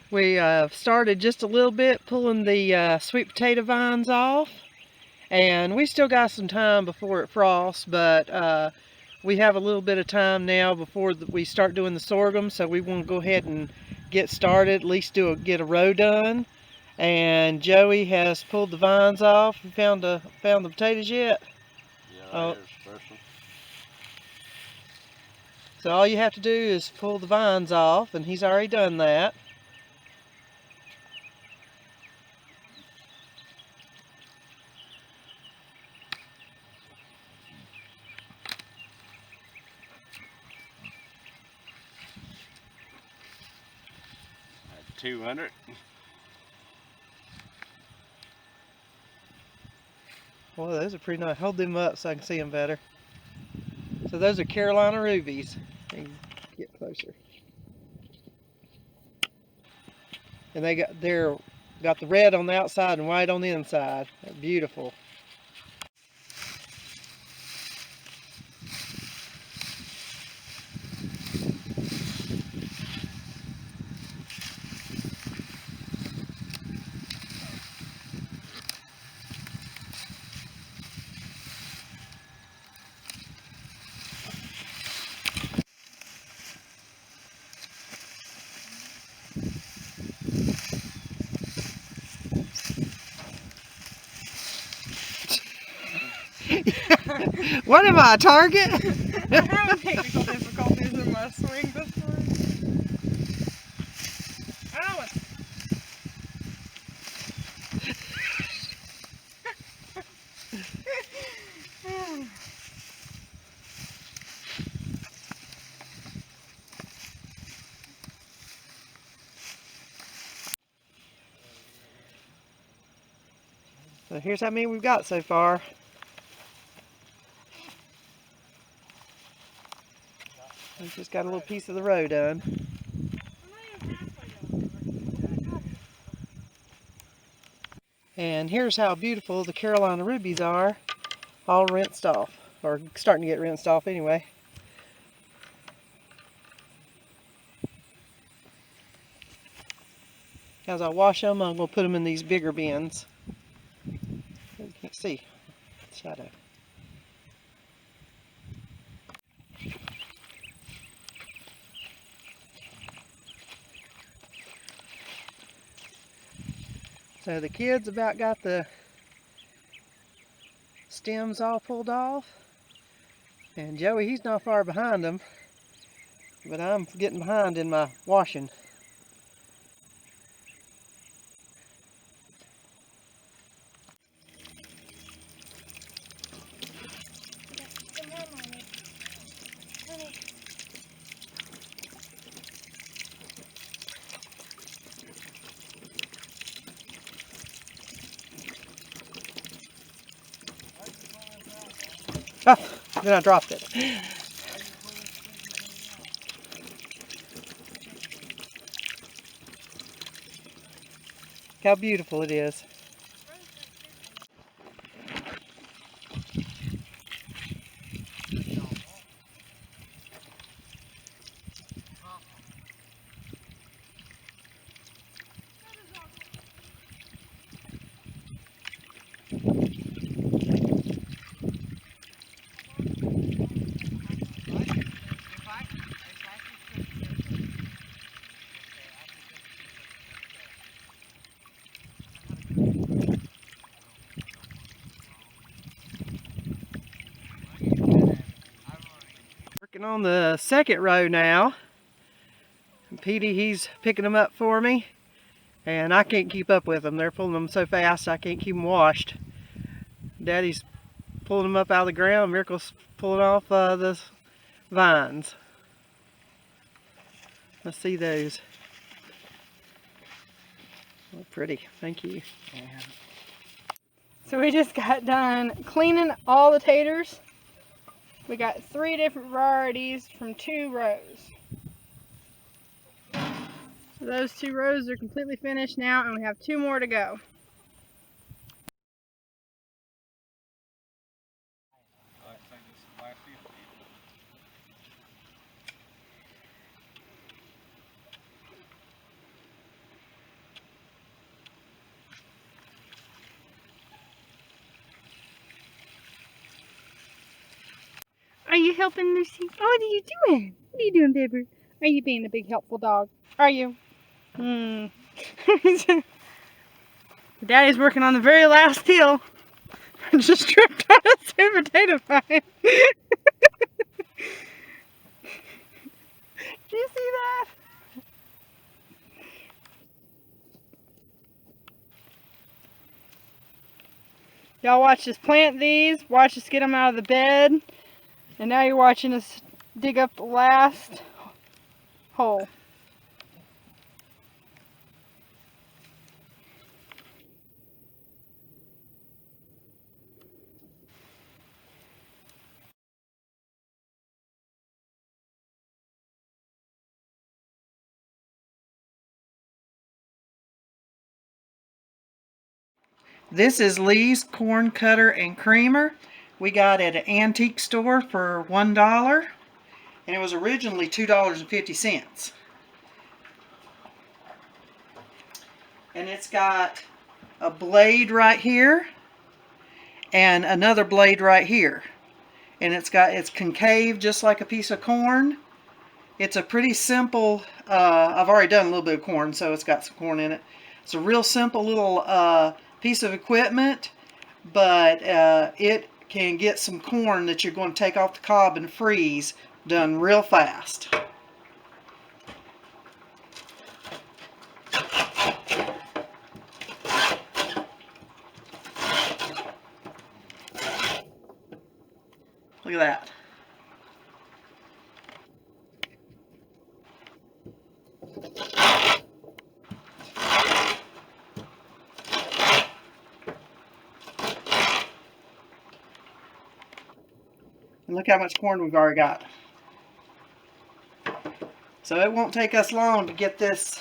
We started just a little bit pulling the sweet potato vines off, and we still got some time before it frosts, but we have a little bit of time now before we start doing the sorghum, so we want to go ahead and get started, at least get a row done. And Joey has pulled the vines off. You found the potatoes yet? Yeah, right here's the first one. So all you have to do is pull the vines off, and he's already done that. At 200. Well, those are pretty nice. Hold them up so I can see them better. So those are Carolina rubies. Get closer. And they're got the red on the outside and white on the inside. They're beautiful. What am I, a target? I'm having technical difficulties in my swing this morning. Oh, So here's how many we've got so far. We just got a little piece of the row done. And here's how beautiful the Carolina rubies are, all rinsed off, or starting to get rinsed off anyway. As I wash them, I'm going to put them in these bigger bins. You can't see, shadow. So the kids about got the stems all pulled off, and Joey, he's not far behind them, but I'm getting behind in my washing. Ah, then I dropped it. How beautiful it is. Working on the second row now. Petey, he's picking them up for me, and I can't keep up with them. They're pulling them so fast I can't keep them washed. Daddy's pulling them up out of the ground. Miracle's pulling off the vines. Let's see those. Oh, pretty. Thank you. so we just got done cleaning all the taters. We got 3 different varieties from 2 rows. So those 2 rows are completely finished now, and we have 2 more to go. helping, Lucy? Oh, what are you doing? What are you doing, baby? Are you being a big helpful dog? Are you? Daddy's working on the very last hill. Just tripped on a sweet potato vine. Do you see that? Y'all watched us plant these, watched us get them out of the bed, and now you're watching us dig up the last hole. This is Lee's Corn Cutter and Creamer. We got it at an antique store for $1, and it was originally $2.50. And it's got a blade right here and another blade right here. And it's concave just like a piece of corn. It's a pretty simple, I've already done a little bit of corn, so it's got some corn in it. It's a real simple little piece of equipment, but it can get some corn that you're going to take off the cob and freeze done real fast. Look at that. And look how much corn we've already got. So it won't take us long to get this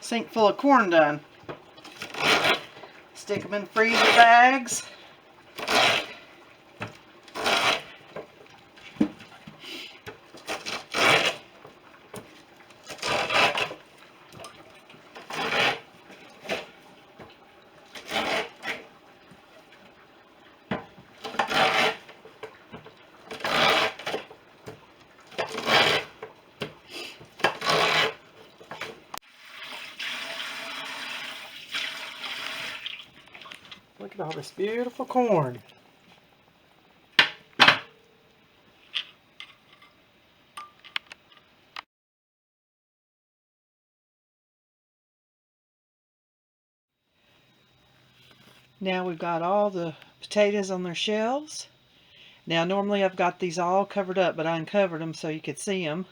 sink full of corn done. Stick them in freezer bags. Look at all this beautiful corn. Now we've got all the potatoes on their shelves. Now normally I've got these all covered up, but I uncovered them so you could see them.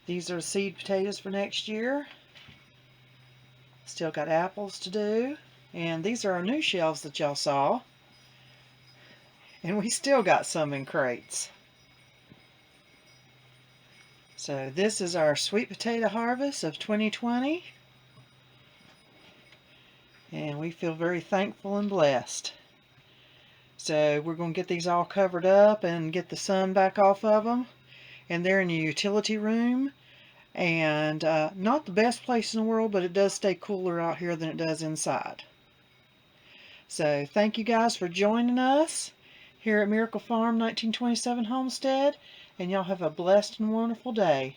These are seed potatoes for next year. Still got apples to do. And these are our new shelves that y'all saw. And we still got some in crates. So this is our sweet potato harvest of 2020. And we feel very thankful and blessed. So we're going to get these all covered up and get the sun back off of them. And they're in the utility room. And not the best place in the world, but it does stay cooler out here than it does inside. So thank you guys for joining us here at Miracle Farm 1927 Homestead. And y'all have a blessed and wonderful day.